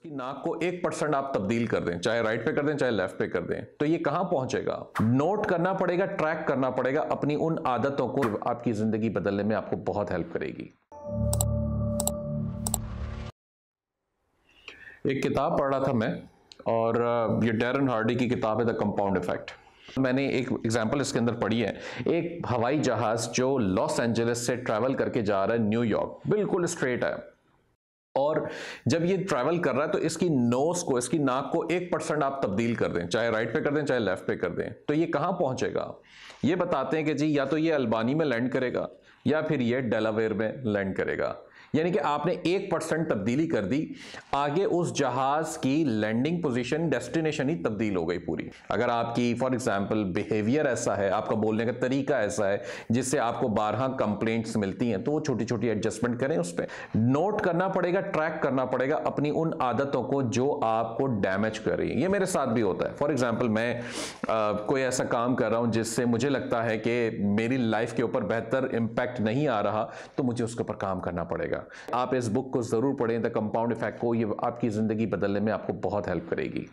कि नाक को 1% आप तब्दील कर दें, चाहे राइट पे कर दें चाहे लेफ्ट पे कर दें, तो ये कहां पहुंचेगा? नोट करना पड़ेगा, ट्रैक करना पड़ेगा अपनी उन आदतों को, आपकी जिंदगी बदलने में आपको बहुत हेल्प करेगी। एक किताब पढ़ रहा था मैं, और ये डैरन हार्डी की किताब है द कंपाउंड इफेक्ट। मैंने एक एग्जांपल इसके अंदर पढ़ी है। एक हवाई जहाज जो लॉस एंजलिस से ट्रैवल करके जा रहा है न्यूयॉर्क, बिल्कुल स्ट्रेट है, और जब ये ट्रैवल कर रहा है तो इसकी नोज को, इसकी नाक को 1% आप तब्दील कर दें, चाहे राइट पे कर दें चाहे लेफ्ट पे कर दें, तो ये कहां पहुंचेगा? ये बताते हैं कि जी या तो ये अल्बानी में लैंड करेगा या फिर ये डेलावेयर में लैंड करेगा। यानी कि आपने 1% तब्दीली कर दी, आगे उस जहाज की लैंडिंग पोजीशन, डेस्टिनेशन ही तब्दील हो गई पूरी। अगर आपकी फॉर एग्जांपल बिहेवियर ऐसा है, आपका बोलने का तरीका ऐसा है जिससे आपको 12 कंप्लेंट्स मिलती हैं, तो वो छोटी छोटी एडजस्टमेंट करें, उस पर नोट करना पड़ेगा, ट्रैक करना पड़ेगा अपनी उन आदतों को जो आपको डैमेज कर रही है। ये मेरे साथ भी होता है। फॉर एग्जांपल मैं कोई ऐसा काम कर रहा हूं जिससे मुझे लगता है कि मेरी लाइफ के ऊपर बेहतर इंपैक्ट नहीं आ रहा, तो मुझे उसके ऊपर काम करना पड़ेगा। आप इस बुक को जरूर पढ़ें, द कंपाउंड इफेक्ट को। ये आपकी जिंदगी बदलने में आपको बहुत हेल्प करेगी।